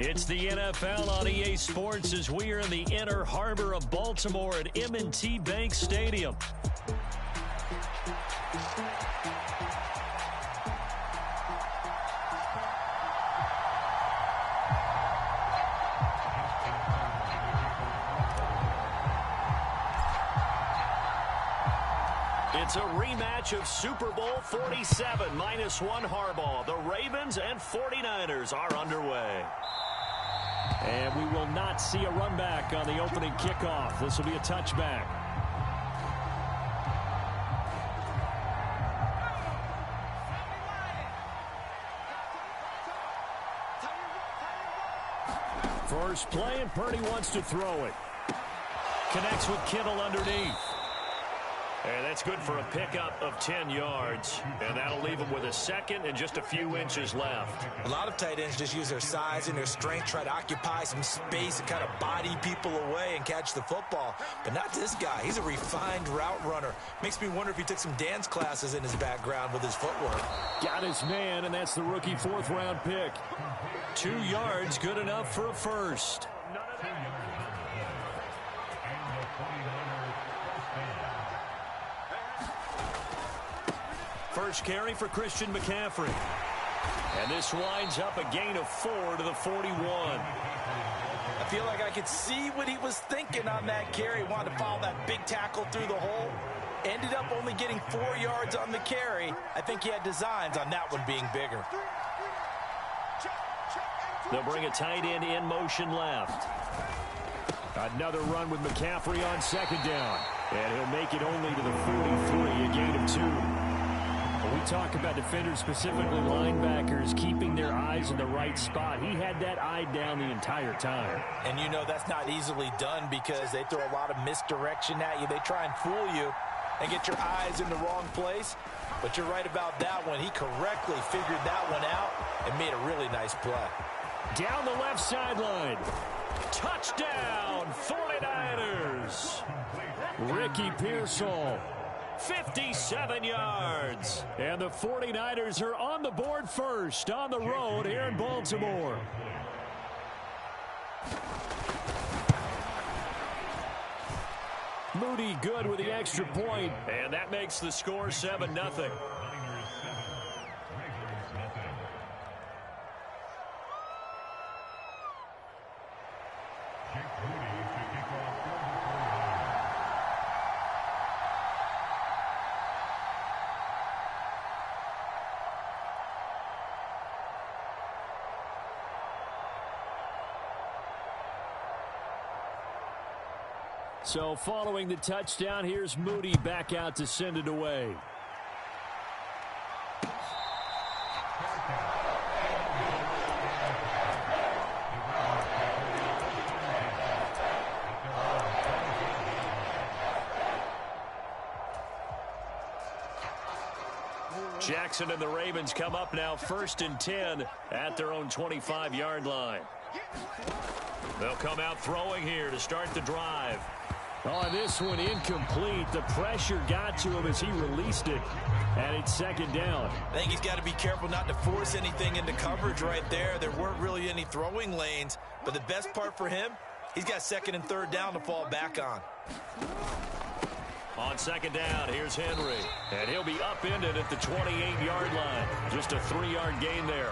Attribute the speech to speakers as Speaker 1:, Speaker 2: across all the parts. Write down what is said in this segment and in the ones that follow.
Speaker 1: It's the NFL on EA Sports as we are in the inner harbor of Baltimore at M&T Bank Stadium. It's a rematch of Super Bowl 47 -1 Harbaugh. The Ravens and 49ers are underway. And we will not see a run back on the opening kickoff. This will be a touchback. First play, and Purdy wants to throw it. Connects with Kittle underneath. And that's good for a pickup of 10 yards. And that'll leave him with a second and just a few inches left.
Speaker 2: A lot of tight ends just use their size and their strength, try to occupy some space and kind of body people away and catch the football. But not this guy. He's a refined route runner. Makes me wonder if he took some dance classes in his background with his footwork.
Speaker 1: Got his man, and that's the rookie fourth-round pick. 2 yards, good enough for a first. First carry for Christian McCaffrey. And this winds up a gain of 4 to the 41.
Speaker 2: I feel like I could see what he was thinking on that carry. Wanted to follow that big tackle through the hole. Ended up only getting 4 yards on the carry. I think he had designs on that one being bigger.
Speaker 1: They'll bring a tight end in motion left. Another run with McCaffrey on second down. And he'll make it only to the 43, a gain of 2. We talk about defenders, specifically linebackers, keeping their eyes in the right spot. He had that eye down the entire time.
Speaker 2: And you know that's not easily done because they throw a lot of misdirection at you. They try and fool you and get your eyes in the wrong place. But you're right about that one. He correctly figured that one out and made a really nice play.
Speaker 1: Down the left sideline. Touchdown, 49ers. Ricky Pearsall. 57 yards. And the 49ers are on the board first on the road here in Baltimore. Moody good with the extra point. And that makes the score 7-0. So following the touchdown, here's Moody back out to send it away. Jackson and the Ravens come up now 1st and 10 at their own 25-yard line. They'll come out throwing here to start the drive. Oh, this one incomplete. The pressure got to him as he released it. And it's second down.
Speaker 2: I think he's got to be careful not to force anything into coverage right there. There weren't really any throwing lanes. But the best part for him, he's got second and third down to fall back on.
Speaker 1: On second down, here's Henry. And he'll be upended at the 28-yard line. Just a 3-yard gain there.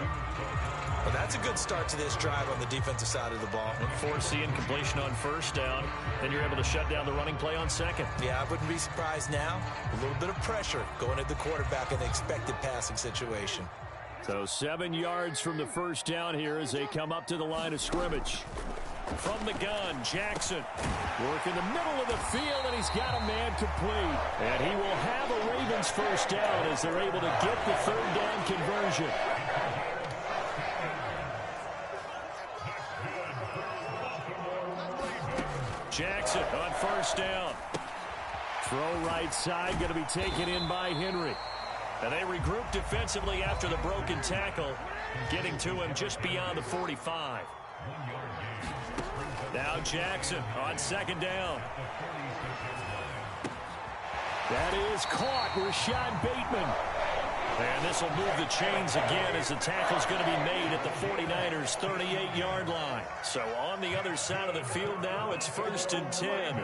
Speaker 2: Well, that's a good start to this drive on the defensive side of the ball.
Speaker 1: Force the incompletion on first down. Then you're able to shut down the running play on second.
Speaker 2: Yeah, I wouldn't be surprised now. A little bit of pressure going at the quarterback in the expected passing situation.
Speaker 1: So 7 yards from the first down here as they come up to the line of scrimmage. From the gun, Jackson. Work in the middle of the field, and he's got a man complete. And he will have a Ravens first down as they're able to get the third down conversion. Jackson on first down. Throw right side, going to be taken in by Henry. And they regroup defensively after the broken tackle, getting to him just beyond the 45. Now Jackson on second down. That is caught. Rashad Bateman. And this will move the chains again as the tackle's going to be made at the 49ers' 38-yard line. So on the other side of the field now, it's 1st and 10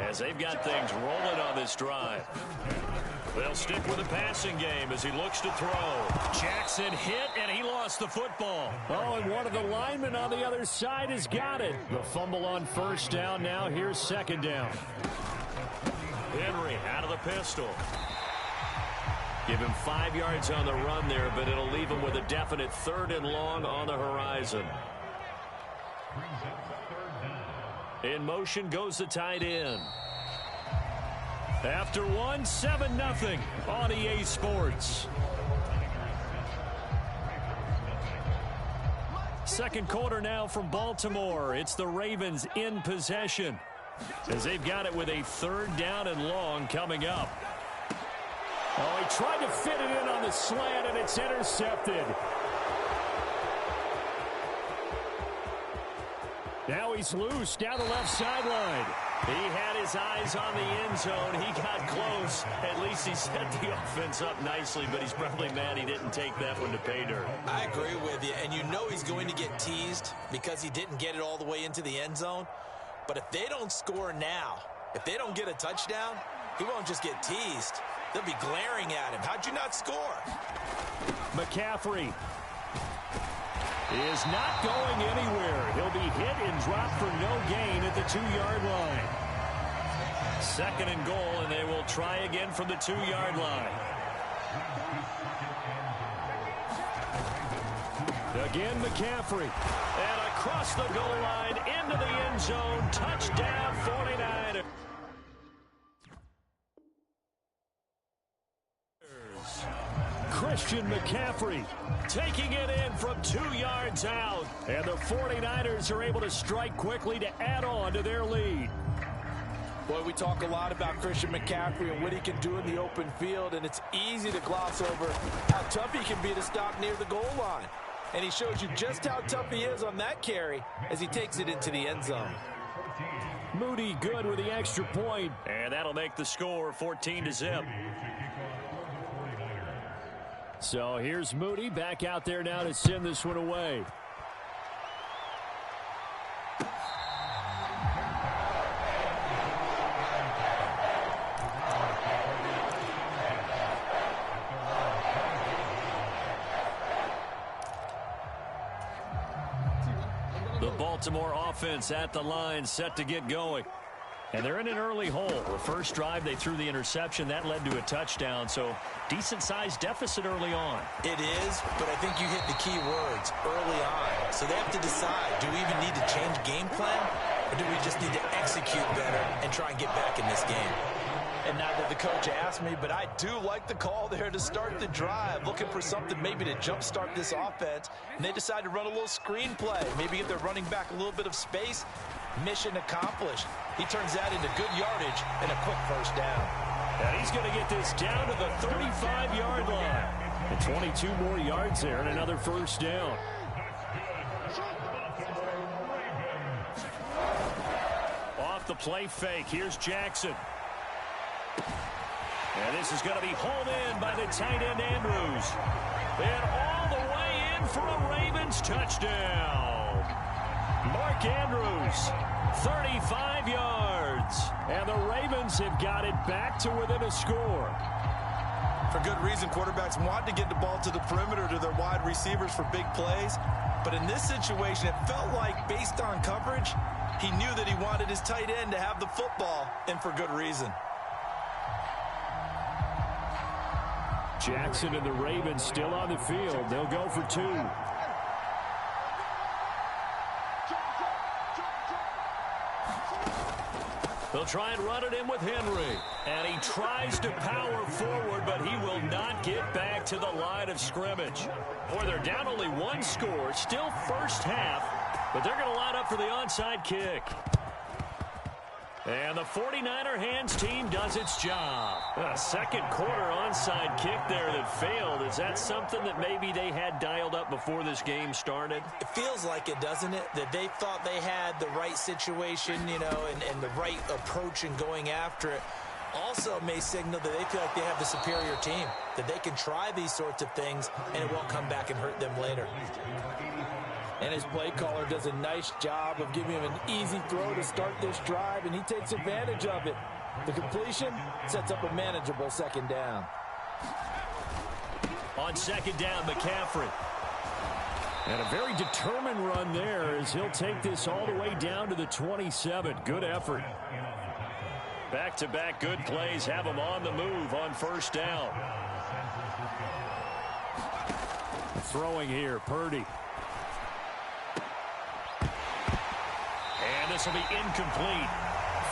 Speaker 1: as they've got things rolling on this drive. They'll stick with the passing game as he looks to throw. Jackson hit, and he lost the football. Oh, and one of the linemen on the other side has got it. The fumble on 1st down now. Here's 2nd down. Henry out of the pistol. Give him 5 yards on the run there, but it'll leave him with a definite 3rd and long on the horizon. In motion goes the tight end. After one, 7-0 on EA Sports. Second quarter now from Baltimore. It's the Ravens in possession as they've got it with a 3rd down and long coming up. Oh, he tried to fit it in on the slant, and it's intercepted. Now he's loose down the left sideline. He had his eyes on the end zone. He got close. At least he set the offense up nicely, but he's probably mad he didn't take that one to pay dirt.
Speaker 2: I agree with you, and you know he's going to get teased because he didn't get it all the way into the end zone. But if they don't score now, if they don't get a touchdown, he won't just get teased. They'll be glaring at him. How'd you not score?
Speaker 1: McCaffrey is not going anywhere. He'll be hit and dropped for no gain at the 2-yard line. 2nd and goal, and they will try again from the 2-yard line. Again, McCaffrey. And across the goal line, into the end zone. Touchdown, 49ers. Christian McCaffrey taking it in from 2 yards out. And the 49ers are able to strike quickly to add on to their lead.
Speaker 3: Boy, we talk a lot about Christian McCaffrey and what he can do in the open field, and it's easy to gloss over how tough he can be to stop near the goal line. And he shows you just how tough he is on that carry as he takes it into the end zone.
Speaker 1: Moody good with the extra point, and that'll make the score 14-0. So here's Moody back out there now to send this one away. The Baltimore offense at the line set to get going. And they're in an early hole. The first drive, they threw the interception. That led to a touchdown, so decent-sized deficit early on.
Speaker 2: It is, but I think you hit the key words, early on. So they have to decide, do we even need to change game plan, or do we just need to execute better and try and get back in this game?
Speaker 3: And now that the coach asked me, but I do like the call there to start the drive, looking for something maybe to jumpstart this offense. And they decide to run a little screen play, maybe give their running back a little bit of space. Mission accomplished. He turns that into good yardage and a quick first down.
Speaker 1: And he's going to get this down to the 35-yard line. And 22 more yards there and another first down. Off the play fake, here's Jackson. And this is going to be hauled in by the tight end Andrews. And all the way in for a Ravens touchdown. Mark Andrews, 35 yards. And the Ravens have got it back to within a score.
Speaker 2: For good reason, quarterbacks want to get the ball to the perimeter to their wide receivers for big plays. But in this situation, it felt like, based on coverage, he knew that he wanted his tight end to have the football, and for good reason.
Speaker 1: Jackson and the Ravens still on the field. They'll go for two. They'll try and run it in with Henry. And he tries to power forward, but he will not get back to the line of scrimmage. Boy, they're down only one score, still first half, but they're going to line up for the onside kick. And the 49er hands team does its job. A second quarter onside kick there that failed. Is that something that maybe they had dialed up before this game started?
Speaker 2: It feels like it, doesn't it? That they thought they had the right situation, you know, and the right approach in going after it. Also may signal that they feel like they have the superior team, that they can try these sorts of things and it won't come back and hurt them later.
Speaker 3: And his play caller does a nice job of giving him an easy throw to start this drive, and he takes advantage of it. The completion sets up a manageable second down.
Speaker 1: On second down, McCaffrey. And a very determined run there as he'll take this all the way down to the 27. Good effort. Back-to-back good plays have him on the move on first down. Throwing here, Purdy. And this will be incomplete.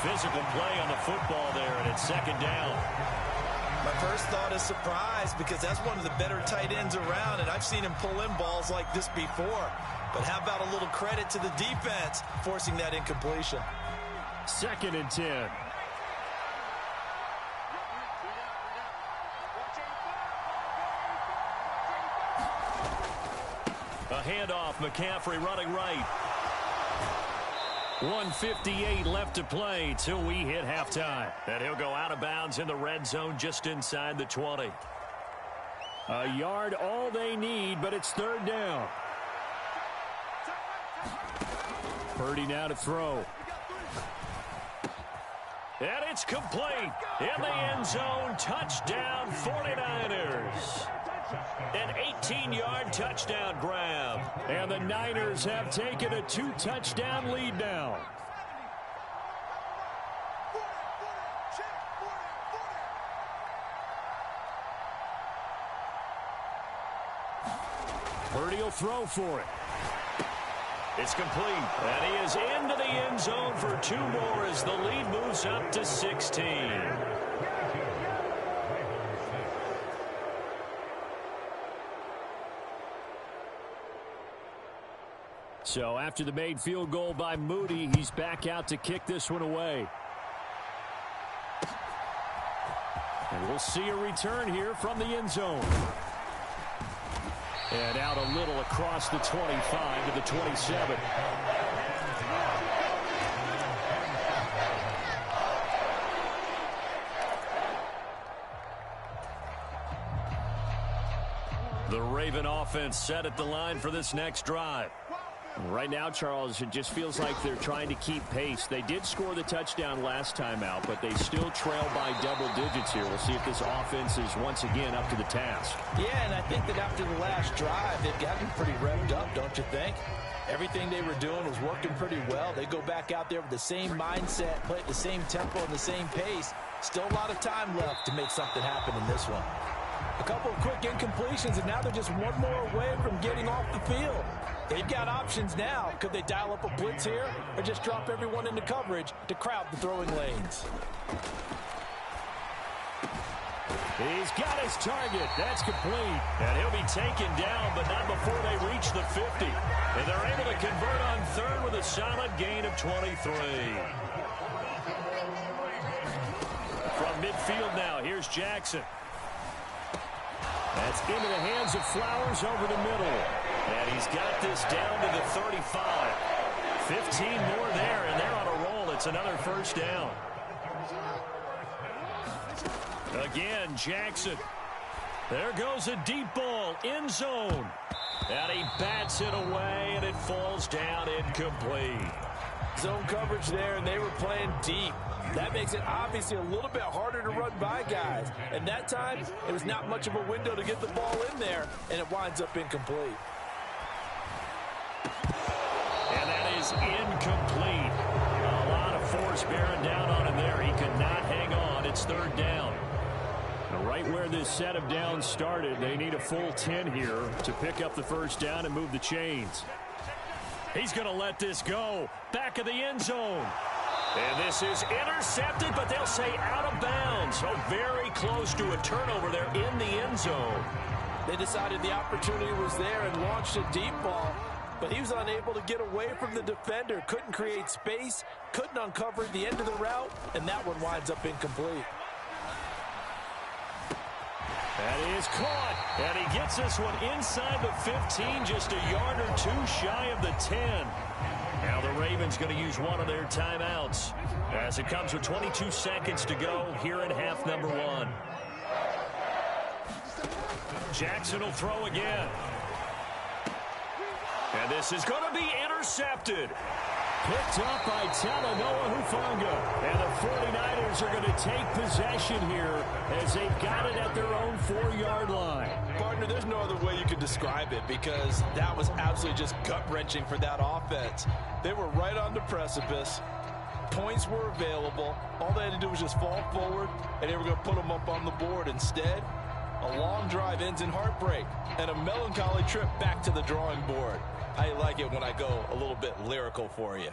Speaker 1: Physical play on the football there, and it's second down.
Speaker 2: My first thought is surprise, because that's one of the better tight ends around, and I've seen him pull in balls like this before. But how about a little credit to the defense forcing that incompletion?
Speaker 1: Second and 10. A handoff, McCaffrey running right. 1:58 left to play till we hit halftime. And he'll go out of bounds in the red zone just inside the 20. A yard all they need, but it's third down. Purdy now to throw. And it's complete. In the end zone, touchdown 49ers. An 18-yard touchdown grab. And the Niners have taken a 2-touchdown lead now. Purdy will throw for it. It's complete. And he is into the end zone for 2 more as the lead moves up to 16. So after the made field goal by Moody, he's back out to kick this one away. And we'll see a return here from the end zone. And out a little across the 25 to the 27. The Raven offense set at the line for this next drive.
Speaker 4: Right now, Charles, it just feels like they're trying to keep pace. They did score the touchdown last time out, but they still trail by double digits here. We'll see if this offense is once again up to the task.
Speaker 3: Yeah, and I think that after the last drive, they've gotten pretty revved up, don't you think? Everything they were doing was working pretty well. They go back out there with the same mindset, play at the same tempo and the same pace. Still a lot of time left to make something happen in this one. A couple of quick incompletions, and now they're just one more away from getting off the field. They've got options now. Could they dial up a blitz here or just drop everyone into coverage to crowd the throwing lanes?
Speaker 1: He's got his target. That's complete. And he'll be taken down, but not before they reach the 50. And they're able to convert on third with a solid gain of 23. From midfield now, here's Jackson. That's into the hands of Flowers over the middle. And he's got this down to the 35. 15 more there, and they're on a roll. It's another first down. Again, Jackson. There goes a deep ball, end zone. And he bats it away, and it falls down incomplete.
Speaker 3: Zone coverage there, and they were playing deep. That makes it obviously a little bit harder to run by guys. And that time, it was not much of a window to get the ball in there, and it winds up incomplete.
Speaker 1: And that is incomplete. A lot of force bearing down on him there. He could not hang on. It's third down. Now, right where this set of downs started, they need a full 10 here to pick up the first down and move the chains. He's going to let this go. Back of the end zone. And this is intercepted, but they'll say out of bounds. So very close to a turnover there in the end zone.
Speaker 3: They decided the opportunity was there and launched a deep ball, but he was unable to get away from the defender. Couldn't create space, couldn't uncover the end of the route, and that one winds up incomplete.
Speaker 1: That is caught, and he gets this one inside the 15, just a yard or two shy of the 10. Now the Ravens going to use one of their timeouts as it comes with 22 seconds to go here in half number 1. Jackson will throw again. And this is going to be intercepted. Picked up by Talanoa Hufanga. And the 49ers are going to take possession here as they've got it at their own 4-yard line.
Speaker 3: Partner, there's no other way you could describe it because that was absolutely just gut-wrenching for that offense. They were right on the precipice. Points were available. All they had to do was just fall forward, and they were going to put them up on the board. Instead, a long drive ends in heartbreak and a melancholy trip back to the drawing board. I like it when I go a little bit lyrical for you.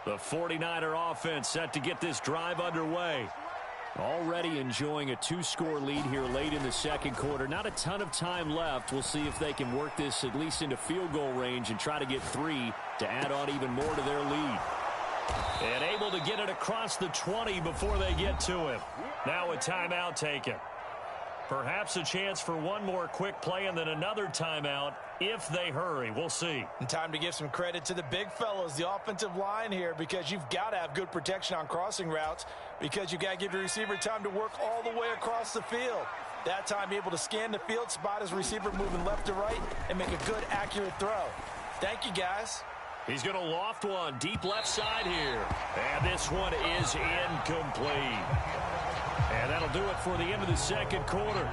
Speaker 1: The 49er offense set to get this drive underway.
Speaker 4: Already enjoying a 2-score lead here late in the second quarter. Not a ton of time left. We'll see if they can work this at least into field goal range and try to get 3 to add on even more to their lead.
Speaker 1: And able to get it across the 20 before they get to him. Now a timeout taken. Perhaps a chance for one more quick play and then another timeout if they hurry. We'll see.
Speaker 3: And time to give some credit to the big fellas, the offensive line here, because you've got to have good protection on crossing routes because you've got to give your receiver time to work all the way across the field. That time able to scan the field, spot his receiver moving left to right, and make a good, accurate throw. Thank you, guys.
Speaker 1: He's going to loft one deep left side here. And this one is incomplete. And that'll do it for the end of the second quarter.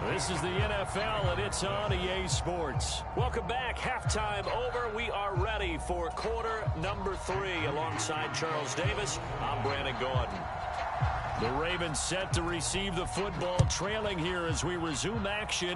Speaker 1: This is the NFL, and it's on EA Sports. Welcome back. Halftime over. We are ready for quarter number 3. Alongside Charles Davis, I'm Brandon Gaudin. The Ravens set to receive the football, trailing here as we resume action.